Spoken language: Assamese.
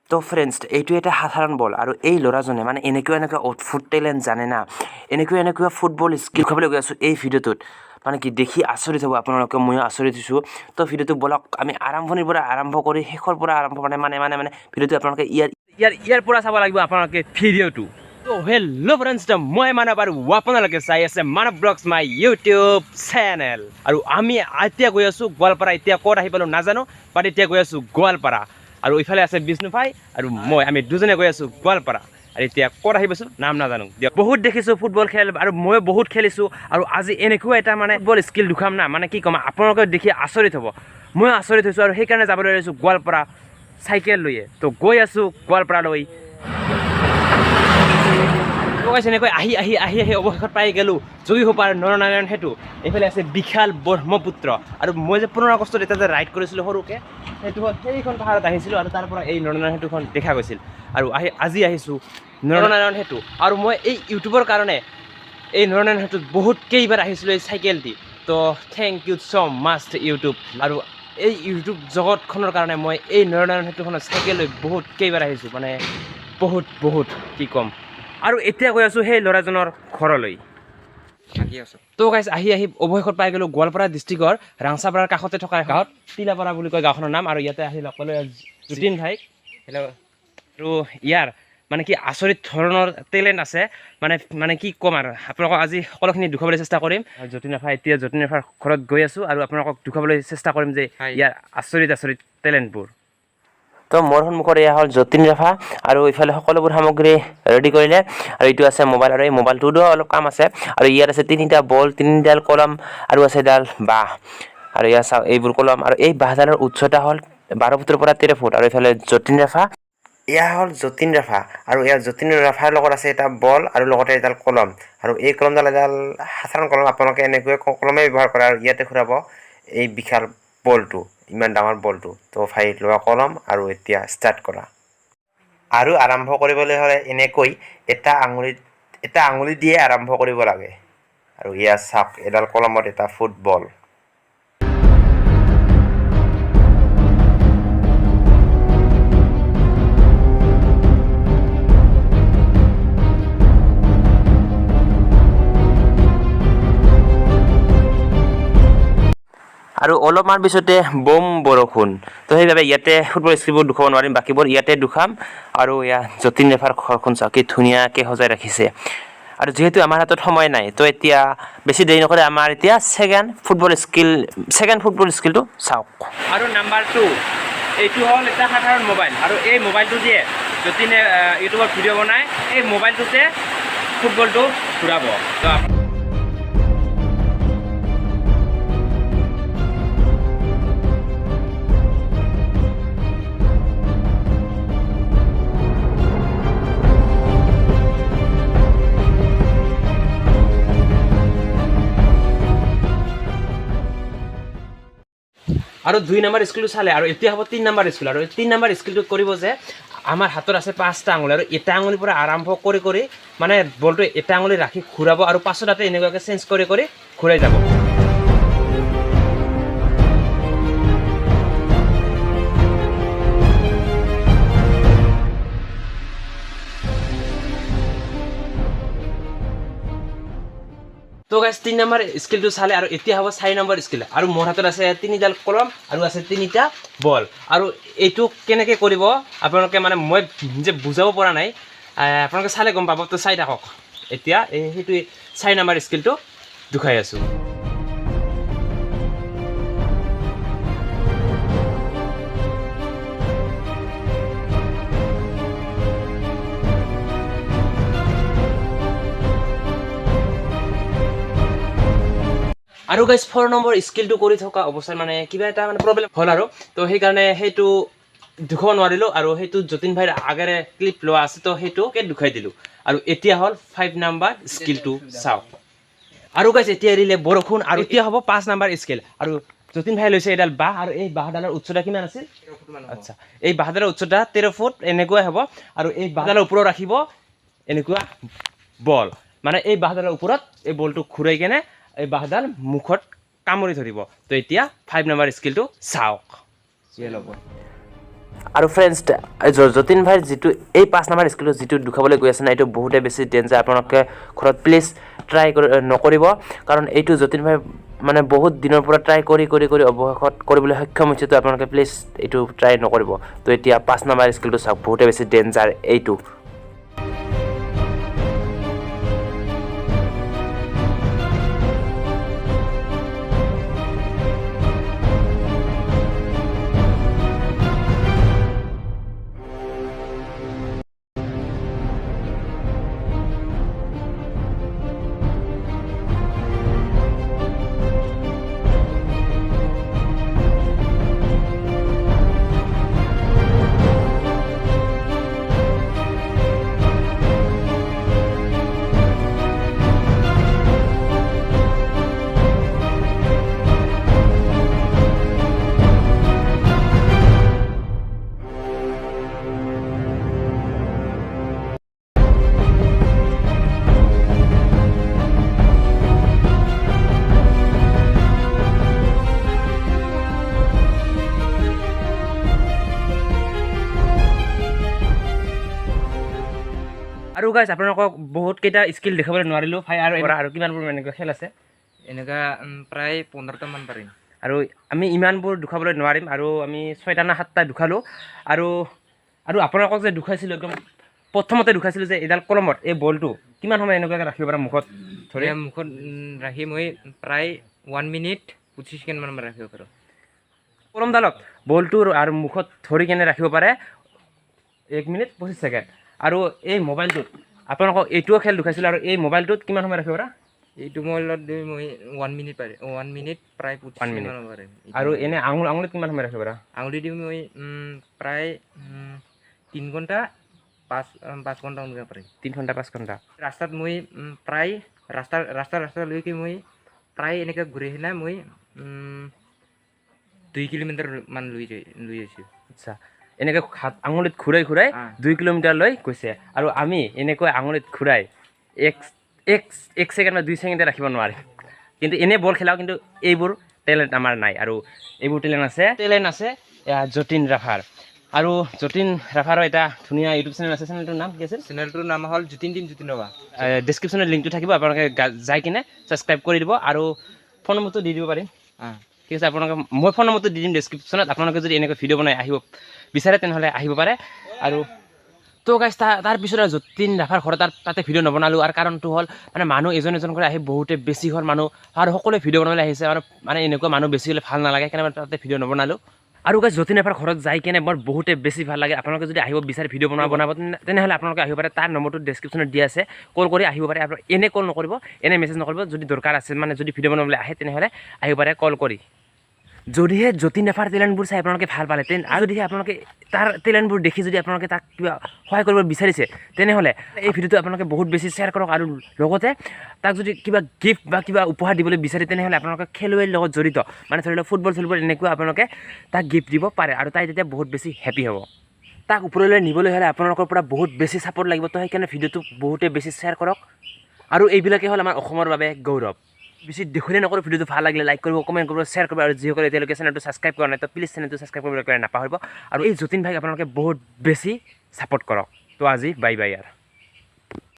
তো ফ্ৰেণ্ডছ এইটো এটা সাধাৰণ বল আৰু এই ল'ৰাজনে মানে এনেকুৱা ফুট টেলেণ্ট জানে না এনেকুৱা ফুটবল স্কিল খাবলৈ গৈ আছোঁ এই ভিডিঅ'টোত মানে কি দেখি আচৰিত হ'ব আপোনালোকে ময়ো আচৰিত হৈছোঁ তো ভিডিঅ'টো বলক আমি আৰম্ভণিৰ পৰা আৰম্ভ কৰি শেষৰ পৰা আৰম্ভ মানে ভিডিঅ'টো আপোনালোকে ইয়াৰ পৰা চাব লাগিব আপোনালোকে ভিডিঅ'টো তো হেল্ল' ফ্ৰেণ্ডছ মই মানৱ আৰু আপোনালোকে চাই আছে মানৱ ব্লগছ মাই ইউটিউব চেনেল আৰু আমি এতিয়া গৈ আছোঁ গোৱালপাৰা এতিয়া ক'ত আহি পালোঁ নাজানো বাট এতিয়া গৈ আছোঁ গোৱালপাৰা আৰু ইফালে আছে বিষ্ণু ভাই আৰু আমি দুজনে গৈ আছোঁ গোৱালপাৰা আৰু এতিয়া ক'ত আহি পাইছোঁ নাম নাজানো দিয়ক বহুত দেখিছোঁ ফুটবল খেল আৰু ময়ো বহুত খেলিছোঁ আৰু আজি এনেকুৱা এটা মানে ফুটবল স্কিল দেখাম না মানে কি ক'ম আপোনালোকে দেখি আচৰিত হ'ব ময়ো আচৰিত হৈছোঁ আৰু সেইকাৰণে যাবলৈ আহিছোঁ গোৱালপাৰা চাইকেল লৈয়ে তো গৈ আছোঁ গোৱালপাৰালৈ এনেকৈ আহি অৱশেষত পাই গ'লোঁ যোগীঘোপাৰ নৰনাৰায়ণ সেতু এইফালে আছে বিশাল ব্ৰহ্মপুত্ৰ আৰু মই যে 15 আগষ্টত এটা যে ৰাইড কৰিছিলোঁ সৰুকৈ সেইটো হ'ল সেইখন পাহাৰত আহিছিলোঁ আৰু তাৰ পৰা এই নৰনাৰায়ণ সেতুখন দেখা গৈছিল আৰু আজি আহিছোঁ নৰনাৰায়ণ সেতু আৰু মই এই ইউটিউবৰ কাৰণে এই নৰনাৰায়ণ সেতুত বহুত কেইবাৰ আহিছিলোঁ এই চাইকেল দি তো thank you so' much YouTube আৰু এই ইউটিউব জগতখনৰ কাৰণে মই এই নৰনাৰায়ণ সেতুখনত চাইকেল লৈ বহুত কেইবাৰ আহিছোঁ মানে বহুত কি ক'ম আৰু এতিয়া গৈ আছোঁ সেই ল'ৰাজনৰ ঘৰলৈ তো গাইছ আহি অৱশেষত পাই গ'লোঁ গোৱালপাৰা ডিষ্ট্ৰিক্টৰ ৰাংচাপাৰাৰ কাষতে থকা গাঁৱত তিলাপাৰা বুলি কয় গাঁওখনৰ নাম আৰু ইয়াতে আহি লগ পালোঁ জতিন ভাইক হেল্ল' আৰু ইয়াৰ মানে কি আচৰিত ধৰণৰ টেলেণ্ট আছে মানে কি ক'ম আৰু আপোনালোকক আজি সকলোখিনি দেখুৱাবলৈ চেষ্টা কৰিম জতিন ৰাভাৰ ঘৰত গৈ আছোঁ আৰু আপোনালোকক দেখুৱাবলৈ চেষ্টা কৰিম যে ইয়াৰ আচৰিত টেলেণ্টবোৰ তো মোৰ সন্মুখত এয়া হ'ল যতীন ৰাভা আৰু ইফালে সকলোবোৰ সামগ্ৰী ৰেডি কৰিলে আৰু এইটো আছে মোবাইল আৰু এই মোবাইলটোতো অলপ কাম আছে আৰু ইয়াত আছে 3টা বল 3ডাল কলম আৰু আছে এডাল বাঁহ আৰু ইয়াত চাওক এইবোৰ কলম আৰু এই বাঁহডালৰ উচ্চতা হ'ল 12 ফুটৰ পৰা 13 ফুট আৰু ইফালে যতীন ৰাভা এয়া হ'ল যতীন ৰাভা আৰু ইয়াৰ যতীন ৰাভাৰ লগত আছে এটা বল আৰু লগতে এডাল কলম আৰু এই কলমডাল এডাল সাধাৰণ কলম আপোনালোকে এনেকৈ কলমে ব্যৱহাৰ কৰে আৰু ইয়াতে ঘূৰাব এই বিশাল বলটো ইমান ডাঙৰ বলটো তো ভাই লোৱা কলম আৰু এতিয়া ষ্টাৰ্ট কৰা আৰু আৰম্ভ কৰিবলৈ হ'লে এনেকৈ এটা আঙুলি দিয়ে আৰম্ভ কৰিব লাগে আৰু ইয়াৰ চাওক এডাল কলমত এটা ফুটবল আৰু অলপমান পিছতে বম বৰষুণ তো সেইবাবে ইয়াতে ফুটবল স্কিলবোৰ দেখুৱাব নোৱাৰিম বাকীবোৰ ইয়াতে দেখাম আৰু ইয়াত যতীন ৰাভাৰ ঘৰখন চাওক কি ধুনীয়াকৈ সজাই ৰাখিছে আৰু যিহেতু আমাৰ হাতত সময় নাই তো এতিয়া বেছি দেৰি নকৰে আমাৰ এতিয়া ছেকেণ্ড ফুটবল স্কিলটো চাওক আৰু নাম্বাৰ 2 এইটো হ'ল এটা সাধাৰণ মোবাইল আৰু এই মোবাইলটো দিয়ে যতীনে ইউটিউবত ভিডিঅ' বনায় এই মোবাইলটোতে ফুটবলটো ঘূৰাব তো আৰু 2 নম্বৰ স্কিলটো চালে আৰু এতিয়া হ'ব 3 নম্বৰ স্কিল আৰু 3 নম্বৰ স্কিলটো কৰিব যে আমাৰ হাতত আছে 5টা আঙুলি আৰু এটা আঙুলিৰ পৰা আৰম্ভ কৰি মানে বলটো এটা আঙুলি ৰাখি ঘূৰাব আৰু পাছত তাতে এনেকুৱাকৈ চেঞ্জ কৰি ঘূৰাই যাব তো গাইজ 3 নম্বৰ স্কিলটো চালে আৰু এতিয়া হ'ব 4 নম্বৰ স্কিল আৰু মোৰ হাতত আছে 3ডাল কলম আৰু আছে 3টা বল আৰু এইটো কেনেকৈ কৰিব আপোনালোকে মানে মই যে বুজাব পৰা নাই আপোনালোকে চালে গম পাব তো চাই থাকক এতিয়া সেইটো 4 নম্বৰ স্কিলটো দেখাই আছোঁ আৰু গাইজ 4 নম্বৰ স্কিলটো কৰি থকা অৱস্থাত মানে কিবা এটা মানে প্ৰব্লেম হ'ল আৰু তো সেইকাৰণে সেইটো দেখুৱাব নোৱাৰিলোঁ আৰু সেইটো যতীন ভাইৰ আগেৰে ক্লিপ লোৱা আছে তো সেইটোকে দেখুৱাই দিলোঁ আৰু এতিয়া হ'ল 5 নম্বৰ স্কিলটো চাওক আৰু গাইজ এতিয়া এৰিলে বৰষুণ আৰু এতিয়া হ'ব 5 নম্বৰ স্কিল আৰু যতীন ভাই লৈছে এডাল বাঁহ আৰু এই বাঁহডালৰ উচ্চতা কিমান আছিল আচ্ছা এই বাঁহডালৰ উচ্চতা 13 ফুট এনেকুৱাই হ'ব আৰু এই বাঁহডালৰ ওপৰত ৰাখিব এনেকুৱা বল মানে এই বাঁহডালৰ ওপৰত এই বলটো ঘূৰাই কেনে এই বাঁহডাল মুখত কামুৰি ধৰিব তো এতিয়া 5 নম্বৰ স্কিলটো চাওক আৰু ফ্ৰেণ্ডছ যতীন ভাইৰ যিটো এই 5 নম্বৰ স্কিলটো যিটো দুখাবলৈ গৈ আছে না এইটো বহুতে বেছি ডেঞ্জাৰ আপোনালোকে ঘৰত প্লিজ ট্ৰাই নকৰিব কাৰণ এইটো যতীন ভাই মানে বহুত দিনৰ পৰা ট্ৰাই কৰি অৱশেষত কৰিবলৈ সক্ষম হৈছে তো আপোনালোকে প্লিজ এইটো ট্ৰাই নকৰিব তো এতিয়া 5 নম্বৰ স্কিলটো চাওক বহুতে বেছি ডেঞ্জাৰ এইটো আৰু গাইজ আপোনালোকক বহুত কেইটা স্কিল দেখাবলৈ নোৱাৰিলোঁ ভাই আৰু কিমানবোৰ এনেকুৱা খেল আছে এনেকা প্ৰায় 15টা মান পাৰিম আৰু আমি ইমানবোৰ দুখাবলৈ নোৱাৰিম আৰু আমি 6টা না 7টা দুখালোঁ আৰু আপোনালোকক যে দুখাইছিলোঁ একদম প্ৰথমতে দুখাইছিলোঁ যে এডাল কলমত এই বলটো কিমান সময় এনেকুৱাকৈ ৰাখিব পাৰা মুখত ধৰি মুখত ৰাখি মই প্ৰায় 1 মিনিট 25 ছেকেণ্ড মান ৰাখিব পাৰোঁ কলমডালত বলটো আৰু মুখত ধৰি কেনে ৰাখিব পাৰে 1 মিনিট 25 ছেকেণ্ড আৰু এই মোবাইলটোত আপোনালোকক এইটোও খেল দেখাইছিলোঁ আৰু এই মোবাইলটোত কিমান সময় ৰাখিব পাৰা এইটো মোবাইলত মই 1 মিনিট পাৰে 1 মিনিট প্ৰায় 25 মিনিট পাৰে আৰু এনে আঙুলিত কিমান সময় ৰাখিব পাৰা আঙুলি দি মই প্ৰায় 3 ঘণ্টা 5 ঘণ্টা অনুযায়ী পাৰে 3 ঘণ্টা 5 ঘণ্টা ৰাস্তাত মই প্ৰায় ৰাস্তালৈকে মই প্ৰায় এনেকৈ ঘূৰি আহিলে মই 2 কিলোমিটাৰ মান লৈ আছোঁ আচ্ছা এনেকৈ আঙুলিত ঘূৰাই 2 কিলোমিটাৰ লৈ গৈছে আৰু আমি এনেকৈ আঙুলিত ঘূৰাই 1 ছেকেণ্ড বা 2 ছেকেণ্ডে ৰাখিব নোৱাৰিম কিন্তু এনে বল খেলাও কিন্তু এইবোৰ টেলেণ্ট আমাৰ নাই আৰু এইবোৰ টেলেণ্ট আছে যতীন ৰাভাৰ আৰু যতীন ৰাভাৰৰ এটা ধুনীয়া ইউটিউব চেনেল আছে চেনেলটোৰ নাম কি আছিল চেনেলটোৰ নাম হ'ল যতীন ৰাভা ডেছক্ৰিপশ্যনত লিংকটো থাকিব আপোনালোকে যাই কিনে ছাবস্ক্ৰাইব কৰি দিব আৰু ফোন নম্বৰটো দি দিব পাৰিম ঠিক আছে আপোনালোকে মই ফোন নম্বৰটো দি দিম ডেছক্ৰিপশ্যনত আপোনালোকে যদি এনেকৈ ভিডিঅ' বনাই আহিব বিচাৰে তেনেহ'লে আহিব পাৰে আৰু তো গাইজ তাৰপিছত আৰু যতীন ৰাভাৰ ঘৰত তাতে ভিডিঅ' নবনালোঁ আৰু কাৰণটো হ'ল মানে মানুহ এজন কৰি আহি বহুতে বেছি হ'ল মানুহ আৰু সকলোৱে ভিডিঅ' বনাবলৈ আহিছে আৰু মানে এনেকুৱা মানুহ বেছি হ'লে ভাল নালাগে সেইকাৰণে তাতে ভিডিঅ' নবনালোঁ আৰু গাইজ যতীন ৰাভাৰ ঘৰত যাই কেনে মোৰ বহুতে বেছি ভাল লাগে আপোনালোকে যদি আহিব বিচাৰে ভিডিঅ' বনাব তেনেহ'লে আপোনালোকে আহিব পাৰে তাৰ নম্বৰটো ডেছক্ৰিপশ্যনত দিয়া আছে কল কৰি আহিব পাৰে আপোনালোকে এনে কল নকৰিব এনে মেছেজ নকৰিব যদি দৰকাৰ আছে মানে যদি ভিডিঅ' বনাবলৈ আহে তেনেহ'লে আহিব পাৰে কল কৰি যদিহে যতীন ৰাভাৰ টেলেণ্টবোৰ চাই আপোনালোকে ভাল পালে আৰু যদিহে আপোনালোকে তাৰ টেলেণ্টবোৰ দেখি যদি আপোনালোকে তাক কিবা সহায় কৰিব বিচাৰিছে তেনেহ'লে এই ভিডিঅ'টো আপোনালোকে বহুত বেছি শ্বেয়াৰ কৰক আৰু লগতে তাক যদি কিবা গিফ্ট বা কিবা উপহাৰ দিবলৈ বিচাৰে তেনেহ'লে আপোনালোকে খেলুৱৈৰ লগত জড়িত মানে ধৰি লওক ফুটবল এনেকুৱা আপোনালোকে তাক গিফ্ট দিব পাৰে আৰু তাই তেতিয়া বহুত বেছি হেপী হ'ব তাক ওপৰলৈ নিবলৈ হ'লে আপোনালোকৰ পৰা বহুত বেছি ছাপোৰ্ট লাগিব তো সেইকাৰণে ভিডিঅ'টো বহুতে বেছি শ্বেয়াৰ কৰক আৰু এইবিলাকেই হ'ল আমাৰ অসমৰ বাবে গৌৰৱ বেছি দেখুৱালে নকৰোঁ ভিডিঅ'টো ভাল লাগিলে লাইক কৰিব কমেণ্ট কৰিব শ্বেয়াৰ কৰিব আৰু যিসকলে এতিয়ালৈকে চেনেলটো ছাবস্ক্ৰাইব কৰা নাই তো প্লিজ চেনেলটো ছাবস্ক্ৰাইব কৰিবলৈ নাপাহৰিব আৰু এই যতীন ভাইক আপোনালোকে বহুত বেছি ছাপোৰ্ট কৰক তো আজি বাই বাই আৰু